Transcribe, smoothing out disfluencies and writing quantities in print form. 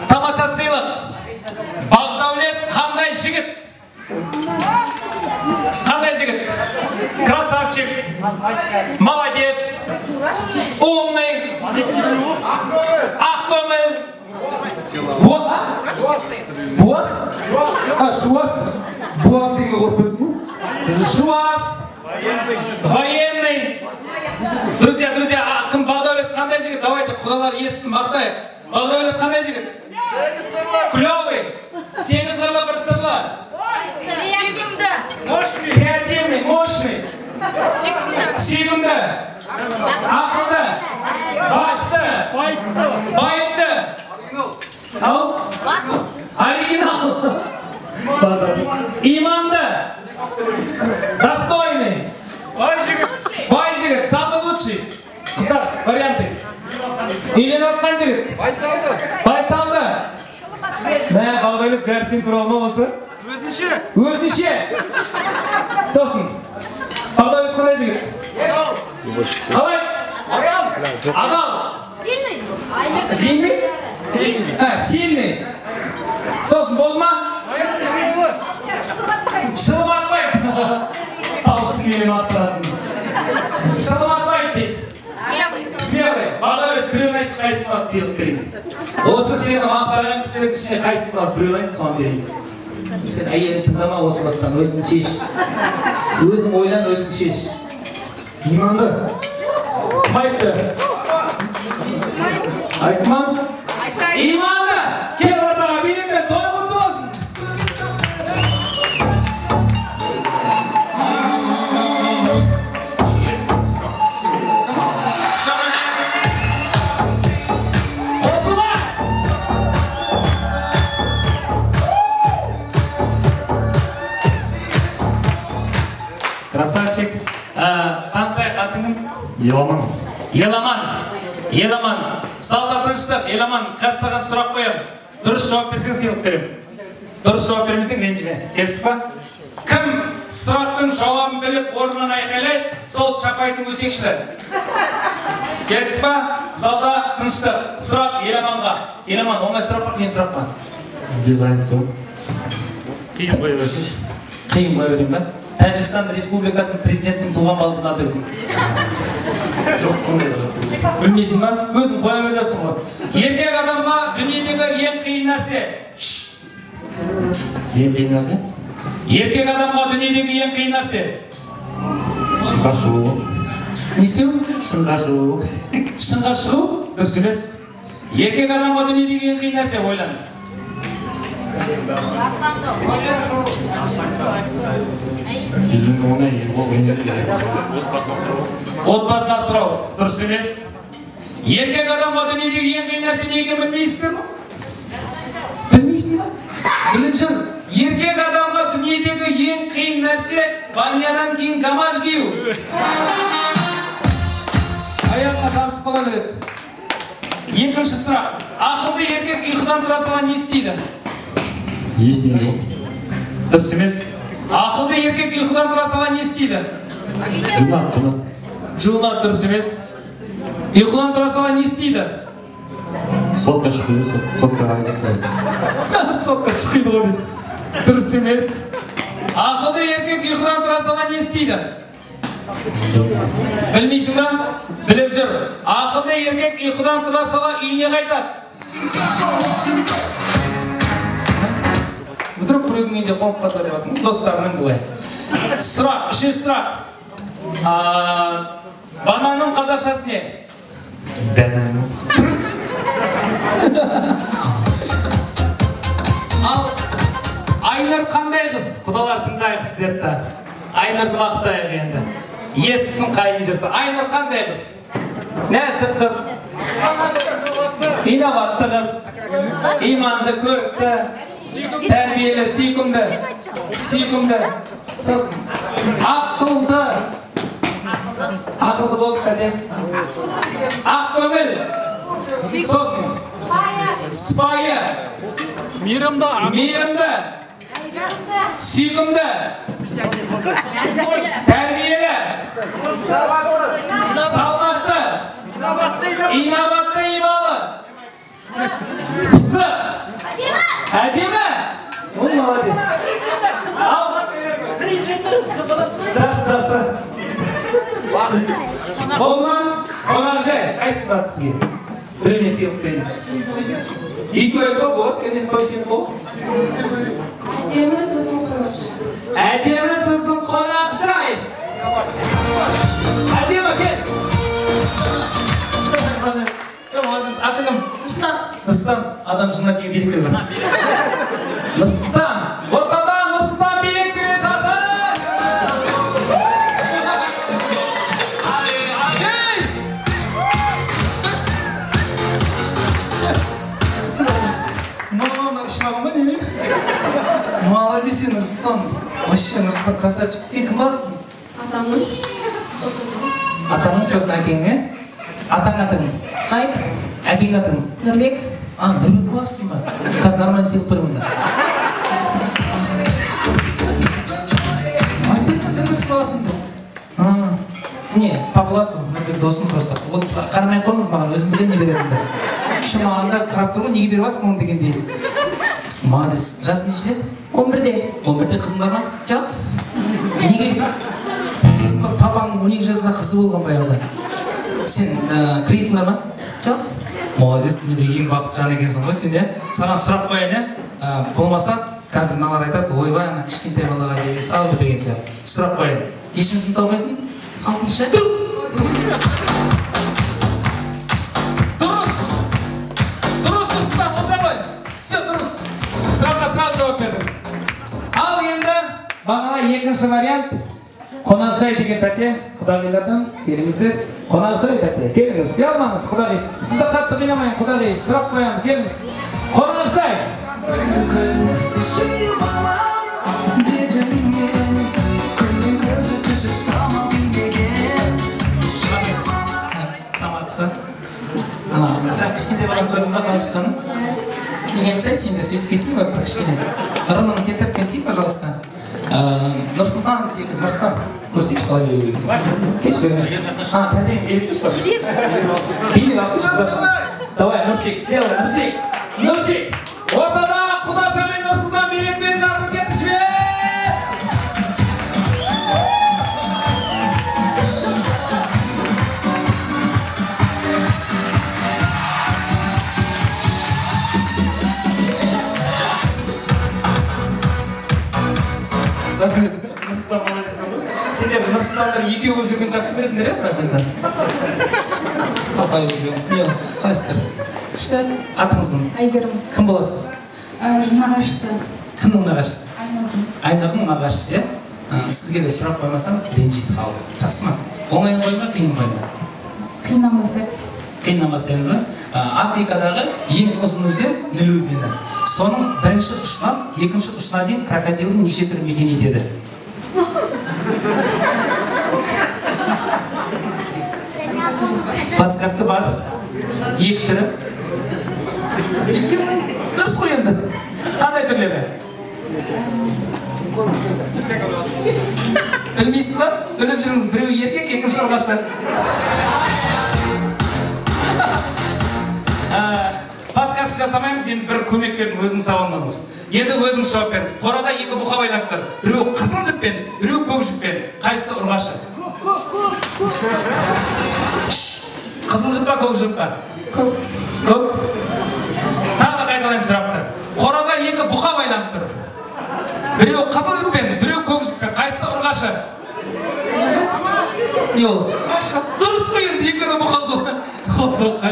Тамаша сыйлық. Бақдәулет қандай жігіт? Қандай жігіт? Красавчик. Молодец. Умный. Ақкөңіл. Буаз? Шуаз? Буаз деген қорқып ма? Шуаз. Военный. Друзья, кім Бақдәулет қандай жігіт? Давайте құдалар естісін, мақтайық. Бақдәулет қандай жігіт? Клёвый. Сегіз қырлы бір сырлы. Креативный, мощный. Сүйкімді. Ақылды. Башты. Байыпты. Оригинал. Иманды. Достойный. Бай жігіт. Самый лучший. Қыздар, варианты. Үйленіп отқан жігіт. Байсалды. Мә, Бақдәулет бәрсен туралы ма осы? Өзінше. Сосын. Бақдәулет қандай жігіт? Қалай? Адал. Сильный? Сильный. Сосын болды ма? Шылым атпайды. Таусын келем аттыратын. Шылым атпайды дейді. Смелый. Бақдәулет біреуін айтшы, қайсысын аты сыйлық берейін. Осы сені мақтаған кісілер ішіне қайсысын аты біреуін айтшы, соны берейін. Сен әйелін тыңдама осы бастан, өзің шеш. Өзің ойлан, өзің шеш. Иманды. Кім айтты? Айтман? Иманды! Кел ортаға бейнемен, той құтты болсын. Красавчик. Тансай атыңым? Еламан. Еламан. Салда тыныштық. Еламан, қазір саған сұрақ қоям. Дұрыс жауап берсең сыйлық берем. Дұрыс жауап бермесең ренжіме. Келісіп па? Кім сұрақтың жауабын біліп орнынан айқайлайды, сол чапайдың өсекшілер. Келісіп па? Салда тыныштық. Сұрақ Еламанға. Еламан, оңай сұрақ па, қиын сұрақ па? Дизайн сол. Қиын қоя берсеш. Қиын қоя берем ба? Тәжікстан Республикасының президентінің туған баласын аты кім? Жоқ, ондай да. Білмейсің ба? Өзің қоя беріп жатсың ғой. Еркек адамға дүниедегі ең қиын нәрсе. Ең қиын нәрсе? Еркек адамға дүниедегі ең қиын нәрсе. Шыңға шығу. Не істеу? Шыңға шығу. Шыңға шығу? Дұрыс емес. Еркек адамға дүниедегі ең қиын нәрсе, ойлан. Елдің оңай, отбасын асырау. Дұрыс емес. Еркек адамға дүниедегі ең қиын нәрсе не екенін білмейсіздер ме? Білмейсің ба? Біліп жүр. Еркек адамға дүниедегі ең қиын нәрсе банядан кейін гамаш кию. Аяққа табысып қала береді. Екінші сұрақ. Ақылды еркек ұйқыдан тұра сала не істейді? Не істейді ол? Дұрыс емес. Ақылды еркек ұйқыдан тұра сала не істейді? Жуынады. Дұрыс емес. Ұйқыдан тұра сала не істейді? Сотқа шықиды, сотқа айдырсайды. Сотқа шықиды ғой дейді. Дұрыс емес. Ақылды еркек ұйқыдан тұра сала не істейді? Білмейсің ба? Біліп жүр. Ақылды еркек ұйқыдан тұра сала үйіне қайтады. Вдруг біреуіңде қомып қалса деп атым. Достарының бұлай. Сұрақ, үшінші сұрақ. Бананның қазақшасы не? Бәнәнің. Тұрыс. Ал Айнұр қандай қыз? Құдалар тыңдайық сіздерді. Айнұрды вақтайық енді. Естісін қайын жұрты. Айнұр қандай қыз? Нәсіп қыз. Инабатты қыз. Иманды, көрікті. Тәрбиелі, сүйкімді. Сосын. Ақылды. Ақылды болып кәде. Ақкөңіл. Сосын. Сыпайы. Мейірімді. Сүйкімді. Тәрбиелі. Салмақты. Инабатты, ималы. Пысық. Әдемі. Ол молодец. Ал. Жасы. Болған қонақжай. Қайсыға сізге? Біреуіне сыйлық берейін. Екі өйті болады, конечно, той сыйлық бол. Әдемі сосын қонақжай. Әдемі, кел. Аты кім? Нұрсұлтан. Адам жынына кейін билік келген. Нұрсұлтан. Ортада Нұрсұлтан билік бере жатыр. Мама, ішмаған ба неме? Молодец, Нұрсұлтан. Вообще, Нұрсұлтан красавчик. Сен кім баласың? Атамның. Атаңның сосын әкең, е? Атаң атың? Сайып. Әкең атың? Нұрбек. Нұрбек боласың ба? Қазір нормально сыйлық беремін да. Айтпайсың, Нұрбек боласың да. Не, Павлат, Нұрбек досым просто. Қарамай қойыңыз маған, өзім білем не беремін да. Кіші мағанда қарап тұрғы, неге беріп атсың оны дегендей. Молодец. Жасы неше? 11-де. 11-де қызың бар ма? Жоқ. Неге? Папаның 12 жасында қызы болған баяғыда. Сен кредитің бар ма? Жоқ. Молодец, дүниедегі ең бақытты жан екенсің ғой сен, е? Саған сұрақ қояйын, е? Болмаса, қазір мыналар айтады, ойбай, ана кішкентай балаға бере салды деген сияқты. Сұрақ қояйын. Нешінші сыныпта оқисың? 6-шы. Дұрыс! Нұрсұлтан, орта қой. Все, дұрыс. Сұраққа сразу жауап бердім. Ал енді, бағана екінші вариант. Қонақжай деген тәте, құдағилардан келіңіздер. Қонақжай тәте, келіңіз. Ұялмаңыз, құдағи. Сізді қатты қинамайын, құдағи. Сұрақ қоямын, келіңіз. Қонақжай. Саматысы. Жаңа кішкентай баланы көрдіңіз ба қалай шыққанын? Неге айтсай, сен де сөйтіп келсей ба, бір кішкене. Ырымын келтіріп келсей, пожалуйста. Нұрсұлтан, Нұрсұлтан, көрсейші қалай беру. Кеш беру. Тәтең беріп тұршы. Билік алып тұршы. Давай, Нұрсик, сделай, Нұрсик. Нұрсик, ортада Құдаша мен Нұрсұлтан билік беріп жатыр, кетіші бе! Нұрсұлтан молодец болды. Сендер Нұрсұлтандар екеу болып жүрген жақсы бересіңдер, е? Қалқай өтіген. Не, қалайсыздар? Күшті. Атыңыз кім? Айгерім. Кім боласыз? Нағашысы. Кімнің нағашысы? Айнұрдың. Айнұрдың нағашысы, е? Сізге де сұрақ қоймасам, ренжиді қалды. Жақсы ма? Оңайын қойма, қиын қойма? Қиынамасы. Қиынамасы дейміз ба? Африкадағы ең ұзын өзен Ніл өзені. Соның бірінші ұшынан, екінші ұшына дейін крокодилдің неше түрі мекен етеді? Подсказка бар. Екі түрі. Дұрыс қой енді. Қандай түрлері? Білмейсіз ба? Біліп жүріңіз, біреу еркек, екінші ұрғашы. Подсказка жасамаймыз, енді бір көмек бердің, өзіңіз таба алмадыңыз. Енді өзіңіз жауап беріңіз. Қорада екі бұқа байлап тұр. Біреу қызыл жіппен, біреу көк жіппен. Қайсысы ұрғашы? Қызыл жіп па, көк жіп па? Көк. Көк. Тағы да қайталаймын сұрақты. Қорада екі бұқа байлап тұр. Біреу қызыл жіппен, біреу көк жіппен. Қайсысы ұрғашы? Не ол? Дұрыс қой енді, екі бұқа қол соққа.